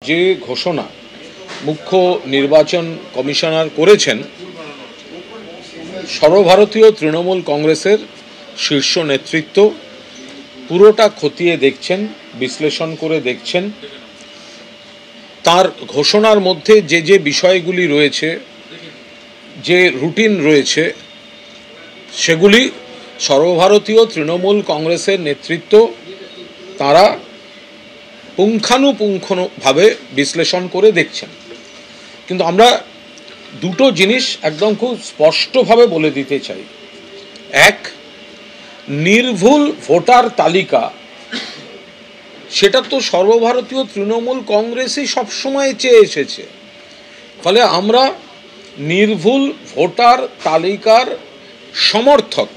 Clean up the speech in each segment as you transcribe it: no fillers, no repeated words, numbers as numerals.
যে ঘোষণা মুখ্য নির্বাচন কমিশনার করেছেন, সর্বভারতীয় তৃণমূল কংগ্রেসের শীর্ষ নেতৃত্ব পুরোটা খতিয়ে দেখছেন, বিশ্লেষণ করে দেখছেন। তার ঘোষণার মধ্যে যে যে বিষয়গুলি রয়েছে, যে রুটিন রয়েছে, সেগুলি সর্বভারতীয় তৃণমূল কংগ্রেসের নেতৃত্ব তারা পুঙ্খানুপুঙ্খভাবে বিশ্লেষণ করে দেখছেন। কিন্তু আমরা দুটো জিনিস একদম খুব স্পষ্টভাবে বলে দিতে চাই। এক, নির্ভুল ভোটার তালিকা, সেটা তো সর্বভারতীয় তৃণমূল কংগ্রেসই সবসময় চেয়ে এসেছে। ফলে আমরা নির্ভুল ভোটার তালিকার সমর্থক।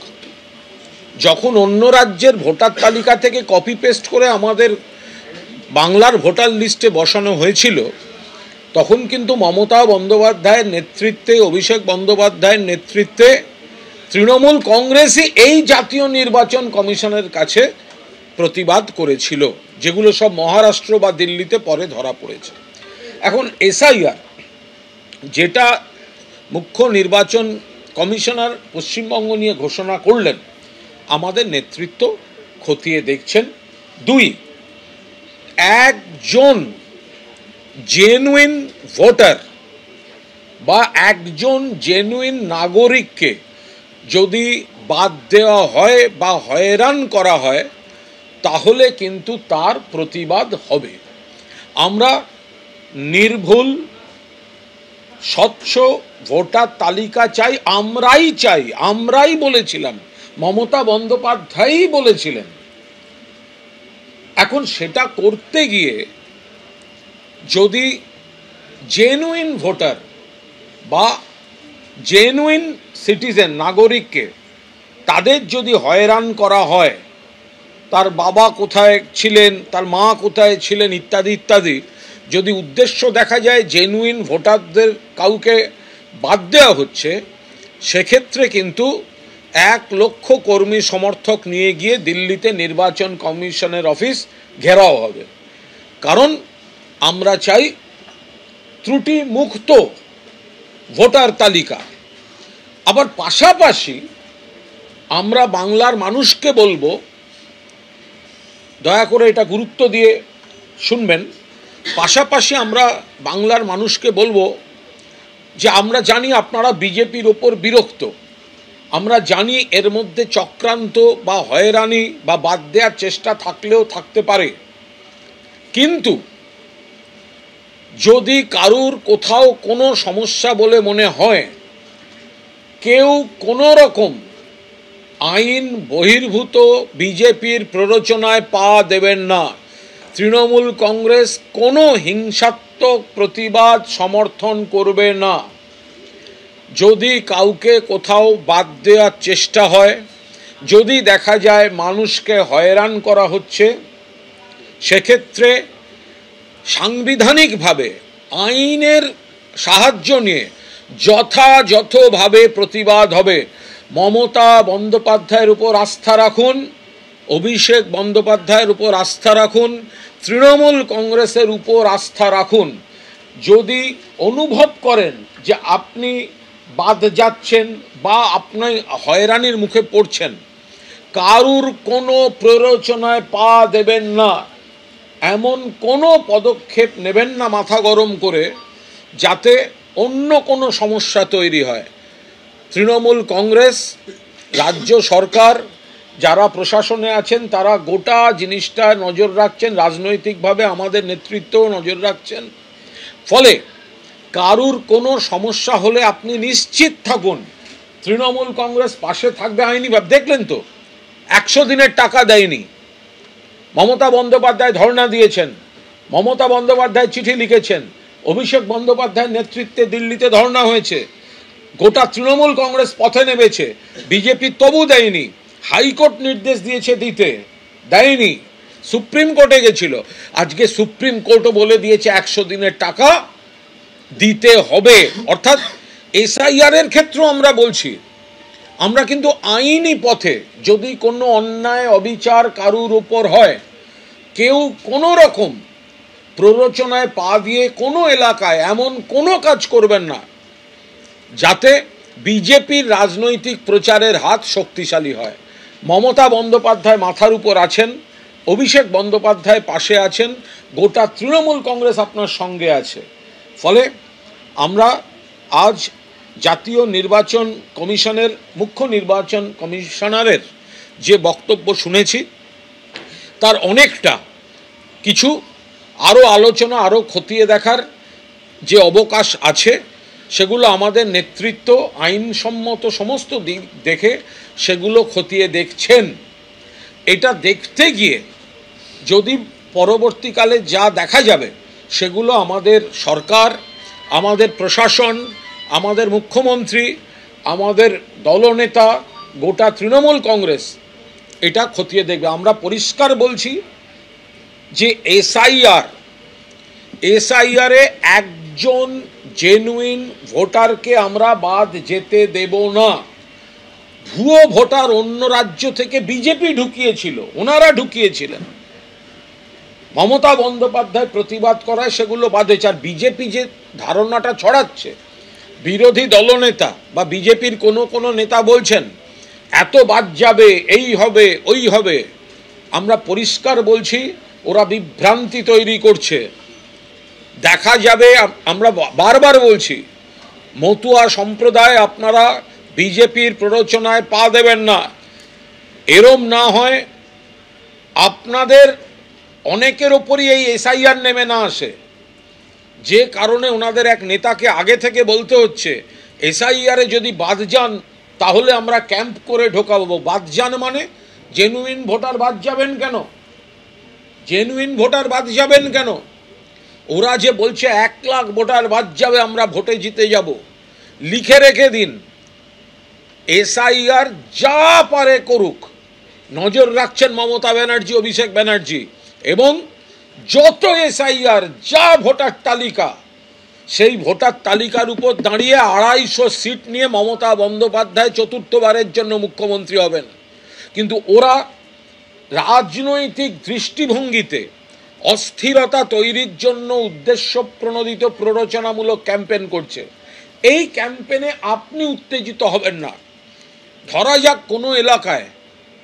যখন অন্য রাজ্যের ভোটার তালিকা থেকে কপি পেস্ট করে আমাদের বাংলার ভোটার লিস্টে বসানো হয়েছিল, তখন কিন্তু মমতা বন্দ্যোপাধ্যায়ের নেতৃত্বে, অভিষেক বন্দ্যোপাধ্যায়ের নেতৃত্বে তৃণমূল কংগ্রেসই এই জাতীয় নির্বাচন কমিশনের কাছে প্রতিবাদ করেছিল, যেগুলো সব মহারাষ্ট্র বা দিল্লিতে পরে ধরা পড়েছে। এখন এসআইআর, যেটা মুখ্য নির্বাচন কমিশনার পশ্চিমবঙ্গ নিয়ে ঘোষণা করলেন, আমাদের নেতৃত্ব খতিয়ে দেখছেন। দুই, একজন জেনুইন ভোটার বা একজন জেনুইন নাগরিককে যদি বাদ দেওয়া হয় বা হয়রান করা হয়, তাহলে কিন্তু তার প্রতিবাদ হবে। আমরা নির্ভুল স্বচ্ছ ভোটার তালিকা চাই, আমরাই বলেছিলাম, মমতা বন্দ্যোপাধ্যায়ই বলেছিলেন। এখন সেটা করতে গিয়ে যদি জেনুইন ভোটার বা জেনুইন সিটিজেন নাগরিককে তাদের যদি হয়রান করা হয়, তার বাবা কোথায় ছিলেন, তার মা কোথায় ছিলেন, ইত্যাদি ইত্যাদি, যদি উদ্দেশ্য দেখা যায় জেনুইন ভোটারদের কাউকে বাদ দেওয়া হচ্ছে, সেক্ষেত্রে কিন্তু 1 লক্ষ কর্মী সমর্থক নিয়ে গিয়ে দিল্লিতে নির্বাচন কমিশনের অফিস ঘেরাও হবে। কারণ আমরা চাই ত্রুটি মুক্ত ভোটার তালিকা। আবার পাশাপাশি আমরা বাংলার মানুষকে বলবো, দয়া করে এটা গুরুত্ব দিয়ে শুনবেন, পাশাপাশি আমরা বাংলার মানুষকে বলবো যে আমরা জানি আপনারা বিজেপির ওপর বিরক্ত, আমরা জানি এর মধ্যে চক্রান্ত বা হয়রানি বা বাদ দেওয়ার চেষ্টা থাকলেও থাকতে পারে, কিন্তু যদি কারুর কোথাও কোনো সমস্যা বলে মনে হয়, কেউ কোনো রকম আইন বহির্ভূত বিজেপির প্ররোচনায় পা দেবেন না। তৃণমূল কংগ্রেস কোনো হিংসাত্মক প্রতিবাদ সমর্থন করবে না। যদি কাউকে কোথাও বাদ দেওয়ার চেষ্টা হয়, যদি দেখা যায় মানুষকে হয়রান করা হচ্ছে, সেক্ষেত্রে সাংবিধানিকভাবে আইনের সাহায্য নিয়ে যথাযথভাবে প্রতিবাদ হবে। মমতা বন্দ্যোপাধ্যায়ের উপর আস্থা রাখুন, অভিষেক বন্দ্যোপাধ্যায়ের উপর আস্থা রাখুন, তৃণমূল কংগ্রেসের উপর আস্থা রাখুন। যদি অনুভব করেন যে আপনি বাদ যাচ্ছেন বা আপনি হয়রানির মুখে পড়ছেন, কারুর কোনো প্ররোচনায় পা দেবেন না, এমন কোনো পদক্ষেপ নেবেন না মাথা গরম করে, যাতে অন্য কোনো সমস্যা তৈরি হয়। তৃণমূল কংগ্রেস, রাজ্য সরকার, যারা প্রশাসনে আছেন, তারা গোটা জিনিসটা নজর রাখছেন, রাজনৈতিকভাবে আমাদের নেতৃত্বও নজর রাখছেন। ফলে কারুর কোনো সমস্যা হলে আপনি নিশ্চিত থাকুন, তৃণমূল কংগ্রেস পাশে থাকবে আইনিভাবে। দেখলেন তো 100 দিনের টাকা দেয়নি, মমতা বন্দ্যোপাধ্যায় ধর্ণা দিয়েছেন, মমতা বন্দ্যোপাধ্যায় চিঠি লিখেছেন, অভিষেক বন্দ্যোপাধ্যায়ের নেতৃত্বে দিল্লিতে ধর্ণা হয়েছে, গোটা তৃণমূল কংগ্রেস পথে নেমেছে, বিজেপি তবু দেয়নি। হাইকোর্ট নির্দেশ দিয়েছে দিতে, দেয়নি। সুপ্রিম কোর্টে গেছিল, আজকে সুপ্রিম কোর্টও বলে দিয়েছে 100 দিনের টাকা দিতে হবে। অর্থাৎ এসআইআর এর ক্ষেত্রেও আমরা বলছি, আমরা কিন্তু আইনি পথে যদি কোনো অন্যায় অবিচার কারুর উপর হয়, কেউ কোনো রকম প্ররোচনায় পা দিয়ে কোনো এলাকায় এমন কোনো কাজ করবেন না যাতে বিজেপির রাজনৈতিক প্রচারের হাত শক্তিশালী হয়। মমতা বন্দ্যোপাধ্যায় মাথার উপর আছেন, অভিষেক বন্দ্যোপাধ্যায় পাশে আছেন, গোটা তৃণমূল কংগ্রেস আপনার সঙ্গে আছে। ফলে আমরা আজ জাতীয় নির্বাচন কমিশনের মুখ্য নির্বাচন কমিশনারের যে বক্তব্য শুনেছি তার অনেকটা কিছু আরও আলোচনা, আরও খতিয়ে দেখার যে অবকাশ আছে সেগুলো আমাদের নেতৃত্ব আইনসম্মত সমস্ত দিক দেখে সেগুলো খতিয়ে দেখছেন। এটা দেখতে গিয়ে যদি পরবর্তীকালে যা দেখা যাবে সেগুলো আমাদের সরকার, আমাদের প্রশাসন, আমাদের মুখ্যমন্ত্রী, আমাদের দলনেতা, গোটা তৃণমূল কংগ্রেস এটা খতিয়ে দেখবে। আমরা পরিষ্কার বলছি যে এসআইআরে একজন জেনুইন ভোটারকে আমরা বাদ যেতে দেব না। ভুয়ো ভোটার অন্য রাজ্য থেকে বিজেপি ঢুকিয়েছিল, ওনারা ঢুকিয়েছিলেন, মমতা বন্দ্যোপাধ্যায় প্রতিবাদ করায় সেগুলো বাদেছে। আর বিজেপি যে ধারণাটা ছড়াচ্ছে, বিরোধী দলনেতা বা বিজেপির কোনো নেতা বলছেন এত বাদ যাবে, এই হবে ওই হবে, আমরা পরিষ্কার বলছি ওরা বিভ্রান্তি তৈরি করছে। দেখা যাবে, আমরা বারবার বলছি মতুয়া সম্প্রদায় আপনারা বিজেপির প্ররোচনায় পা দেবেন না। এরম না হয় আপনাদের অনেকের ওপরই এই এসআইআর নেমে না আসে, যে কারণে ওনাদের এক নেতাকে আগে থেকে বলতে হচ্ছে এসআইআরে যদি বাদ যান তাহলে আমরা ক্যাম্প করে ঢোকাবো। বাদ যান মানে জেনুইন ভোটার বাদ যাবেন কেন? জেনুইন ভোটার বাদ যাবেন কেন? ওরা যে বলছে 1 লাখ ভোটার বাদ যাবে, আমরা ভোটে জিতে যাব। লিখে রেখে দিন, এসআইআর যা পারে করুক, নজর রাখছেন মমতা ব্যানার্জি, অভিষেক ব্যানার্জি, এবং যত এসআইআর যা ভোটার তালিকা, সেই ভোটার তালিকার উপর দাঁড়িয়ে 250 সিট নিয়ে মমতা বন্দ্যোপাধ্যায় চতুর্থবারের জন্য মুখ্যমন্ত্রী হবেন। কিন্তু ওরা রাজনৈতিক দৃষ্টিভঙ্গিতে অস্থিরতা তৈরির জন্য উদ্দেশ্য প্রণোদিত প্ররোচনামূলক ক্যাম্পেন করছে। এই ক্যাম্পেনে আপনি উত্তেজিত হবেন না। ধরা যাক কোনো এলাকায়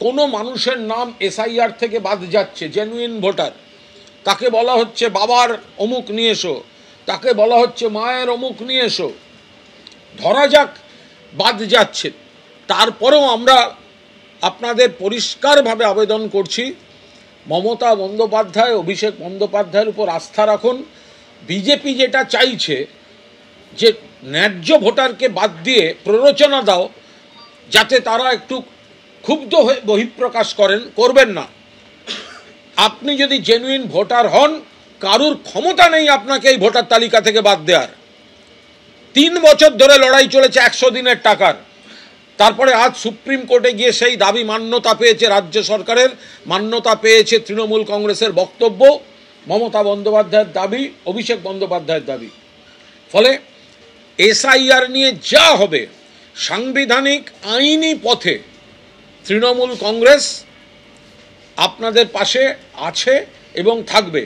কোনো মানুষের নাম এসআইআর থেকে বাদ যাচ্ছে, জেনুইন ভোটার, তাকে বলা হচ্ছে বাবার অমুক নিয়ে এসো, তাকে বলা হচ্ছে মায়ের অমুক নিয়ে এসো, ধরা যাক বাদ যাচ্ছে, তারপরেও আমরা আপনাদের পরিষ্কারভাবে আবেদন করছি মমতা বন্দ্যোপাধ্যায়, অভিষেক বন্দ্যোপাধ্যায়ের উপর আস্থা রাখুন। বিজেপি যেটা চাইছে যে ন্যায্য ভোটারকে বাদ দিয়ে প্ররোচনা দাও যাতে তারা একটু ক্ষুব্ধ হয়ে বহিঃপ্রকাশ করবেন না। আপনি যদি জেনুইন ভোটার হন, কারুর ক্ষমতা নেই আপনাকে এই ভোটার তালিকা থেকে বাদ দেওয়ার। 3 বছর ধরে লড়াই চলেছে 100 দিনের টাকার, তারপরে আজ সুপ্রিম কোর্টে গিয়ে সেই দাবি মান্যতা পেয়েছে, রাজ্য সরকারের মান্যতা পেয়েছে তৃণমূল কংগ্রেসের বক্তব্য, মমতা বন্দ্যোপাধ্যায়ের দাবি, অভিষেক বন্দ্যোপাধ্যায়ের দাবি। ফলে এসআইআর নিয়ে যা হবে সাংবিধানিক আইনি পথে তৃণমূল কংগ্রেস আপনাদের পাশে আছে এবং থাকবে।